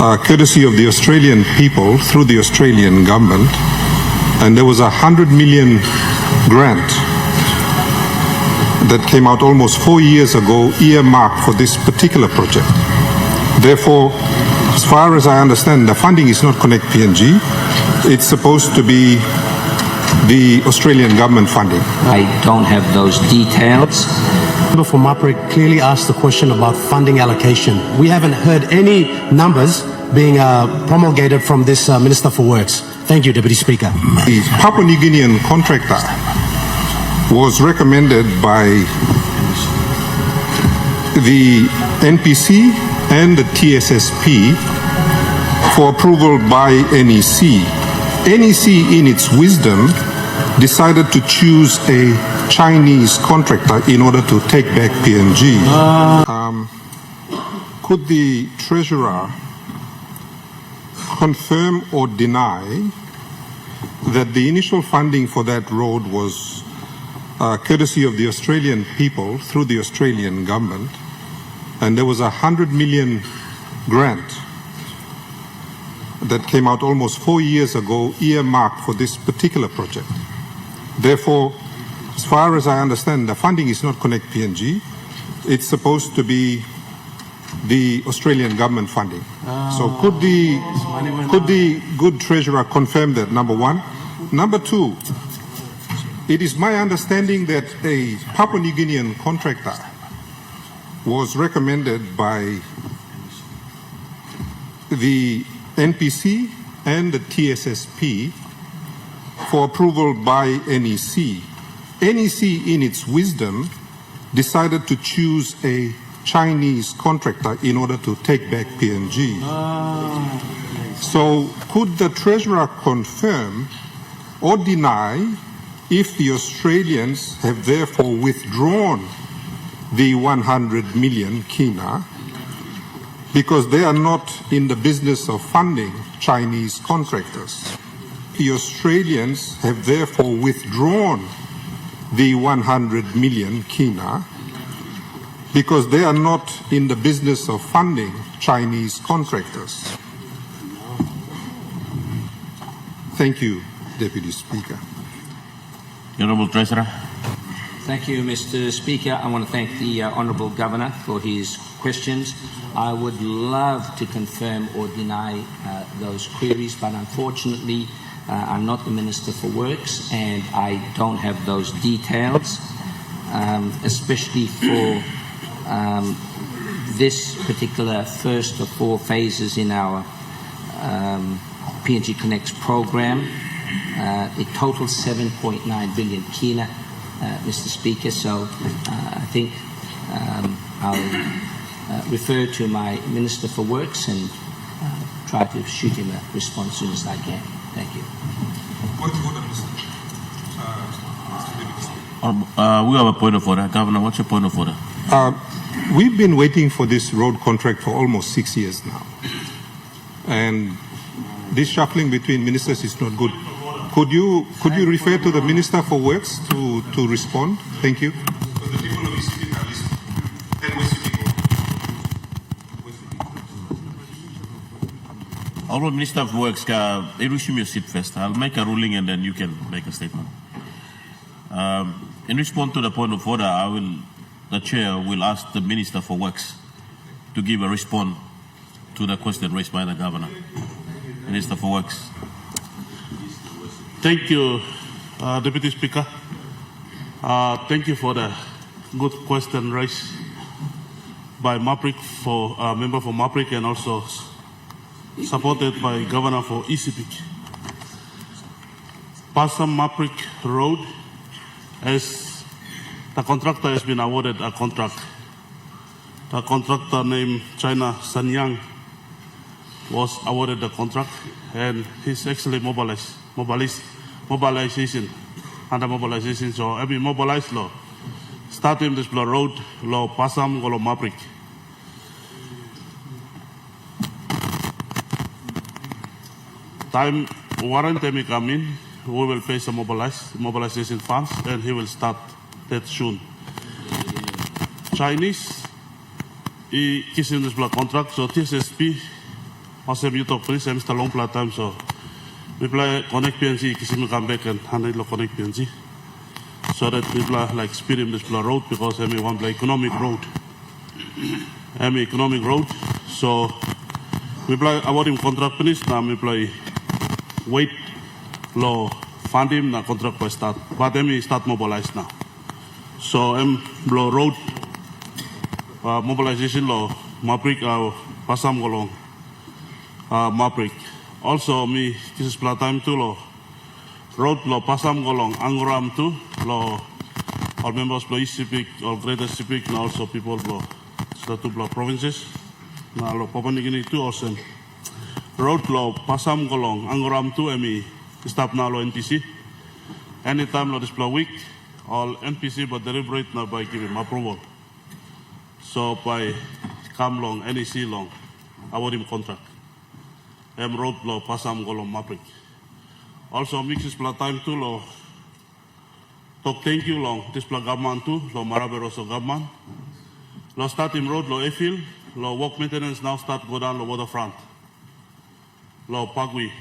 courtesy of the Australian people through the Australian government, and there was a $100 million grant that came out almost 4 years ago, earmarked for this particular project. Therefore, as far as I understand, the funding is not Connect PNG. It's supposed to be the Australian government funding. I don't have those details. The member from Maprik clearly asked the question about funding allocation. We haven't heard any numbers being promulgated from this Minister for Works. Thank you, Deputy Speaker. The Papua New Guinean contractor was recommended by the NPC and the TSSP for approval by NEC. NEC, in its wisdom, decided to choose a Chinese contractor in order to take back PNG. Could the Treasurer confirm or deny that the initial funding for that road was courtesy of the Australian people through the Australian government, and there was a $100 million grant that came out almost 4 years ago, earmarked for this particular project? Therefore, as far as I understand, the funding is not Connect PNG. It's supposed to be the Australian government funding. So could the good Treasurer confirm that, number one? Number two, it is my understanding that a Papua New Guinean contractor was recommended by the NPC and the TSSP for approval by NEC. NEC, in its wisdom, decided to choose a Chinese contractor in order to take back PNG. So could the Treasurer confirm or deny if the Australians have therefore withdrawn the 100 million kina because they are not in the business of funding Chinese contractors? The Australians have therefore withdrawn the 100 million kina because they are not in the business of funding Chinese contractors. Thank you, Deputy Speaker. Honourable Treasurer. Thank you, Mr. Speaker. I want to thank the Honourable Governor for his questions. I would love to confirm or deny those queries, but unfortunately I'm not the Minister for Works and I don't have those details, especially for this particular first of 4 phases in our PNG Connects program. It totals 7.9 billion kina, Mr. Speaker, so I think I'll refer to my Minister for Works and try to shoot him a response as soon as I can. Thank you. We have a point of order. Governor, what's your point of order? We've been waiting for this road contract for almost 6 years now. And this shuffling between ministers is not good. Could you refer to the Minister for Works to respond? Thank you. Honourable Minister of Works, resume your seat first. I'll make a ruling and then you can make a statement. In response to the point of order, the Chair will ask the Minister for Works to give a response to the question raised by the Governor. Minister for Works. Thank you, Deputy Speaker. Thank you for the good question raised by Maprik, for member for Maprik, and also supported by Governor for Sepik. Pasam Maprik Road, as the contractor has been awarded a contract. The contractor named China Sanyang was awarded the contract, and he's actually mobilization, under mobilization. So every mobilized law, starting this road, law Pasam, Golo Maprik. Time warrant may come in, we will pay some mobilization funds, and he will start that soon. Chinese, he kissing this contract, so TSSP Also, you talk please, Mr. Long Plat time, so we play connect PNC, Kissimmee come back and handle connect PNC. So that people are like speed in this road because we want play economic road. Economic road. So we play about him contract finish, now we play wait law fund him na contract by start. But start mobilize now. So blow road mobilization law maprik pasam golong maprik. Also me this is plat time too law road law pasam golong angoram too law all members blow Sepik all greater Sepik and also people blow statu blow provinces na law Papua New Guinea too also road law pasam golong angoram too stop now law NPC anytime law this blow week all NPC but deliberate now by giving approval. So by come long, NEC long, about him contract. Road law pasam golong maprik. Also mixes plat time too law. Talk thank you long. This plat government too law maraberoso government. Law start him road law airfield. Law work maintenance now start go down the waterfront. Law Pagui.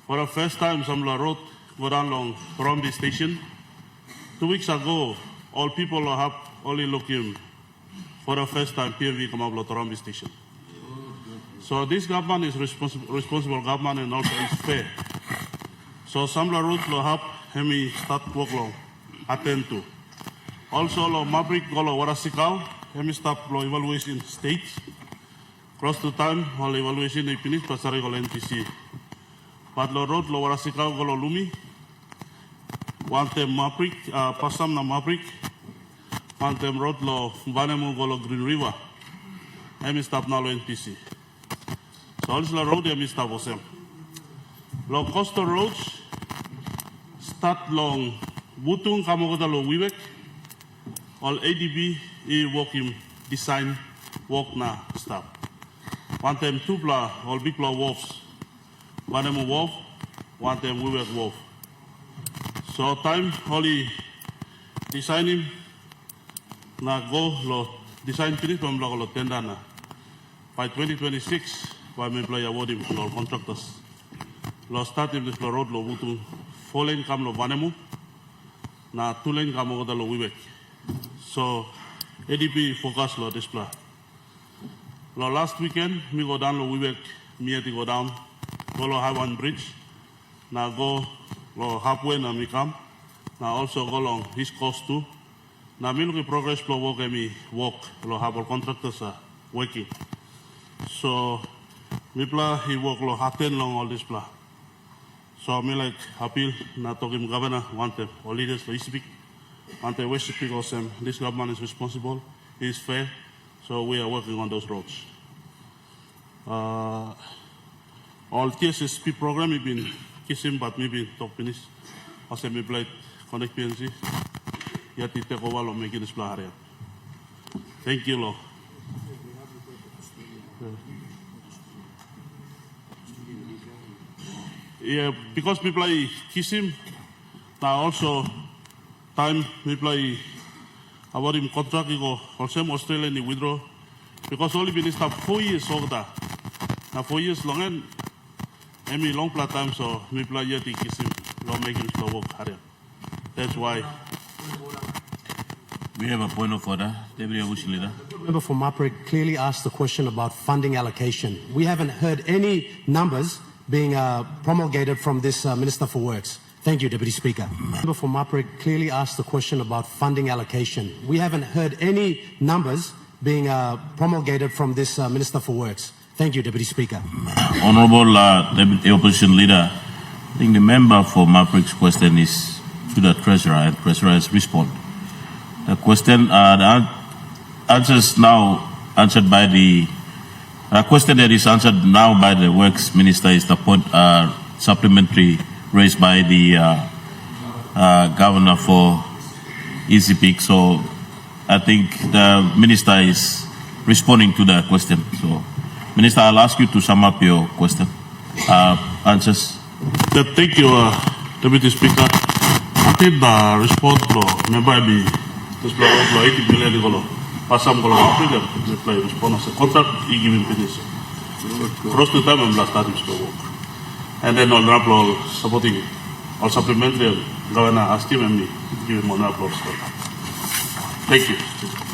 For the first time some law road go down long Rombi station. 2 weeks ago, all people have only looking for the first time PMV come up to Rombi station. So this government is responsible government and also is fair. So some roads will have hemi start work long attend to. Also lo mabrik golo warasikau hemi start lo evaluation stage. Cross to time all evaluation they finish pasari golo NPC. But lo road lo warasikau golo lumi. One time maprik, pasam na maprik, one time road lo vanemu golo Green River. Emi stop na lo NPC. So all the road emi stop osem. Lo coastal roads start long butung kamogota lo Wibek. All ADB work him design work na stop. One time two bla all big bla wharfs. Vanemu wharf, one time Wibek wharf. So time only designing na go lo design finish from lo tender na by 2026 by me play award him lo contractors lo start him this lo road lo butung 4 lane kam lo vanemu na 2 lane kam lo Wibek. So ADP focus lo display lo last weekend me go down lo Wibek me go down go lo have one bridge na go lo halfway na mi kam na also go along his coast too na mi look progress flow work mi work lo have all contractors are working so mi pla he work lo happen long all this pla so me like appeal na talking governor want them all leaders lo speak want they wish to speak also this government is responsible is fair so we are working on those roads all TSSP program we been Kisim but maybe talk finish. Also me play connect PNC. Yati take over lo making this play area. Thank you lo. Yeah, because me play Kisim. Now also time me play about him contract go also Australia ni withdraw because only been stop 4 years over that. Now 4 years long and Emi long plat time so me play yeti kisim lo make him slow work hard. That's why We have a point of order. Deputy Bush Leader. The member for Maprik clearly asked the question about funding allocation. We haven't heard any numbers being promulgated from this Minister for Works. Thank you, Deputy Speaker. The member for Maprik clearly asked the question about funding allocation. We haven't heard any numbers being promulgated from this Minister for Works. Thank you, Deputy Speaker. Honorable Deputy Opposition Leader, I think the member for Maprik's question is to the Treasurer, and Treasurer has responded. The question, the answers now answered by the question that is answered now by the Works Minister is the point supplementary raised by the Governor for Sepik. So I think the Minister is responding to the question. So. Minister, I'll ask you to sum up your question, answers. Thank you, Deputy Speaker. I think the response member be this 80 billion pasam kalau Afrika reply response contract he given finish. Terus kita membelas tadi sudah work. And then honorable supporting or supplementary governor asked him and me give him honorable. Thank you.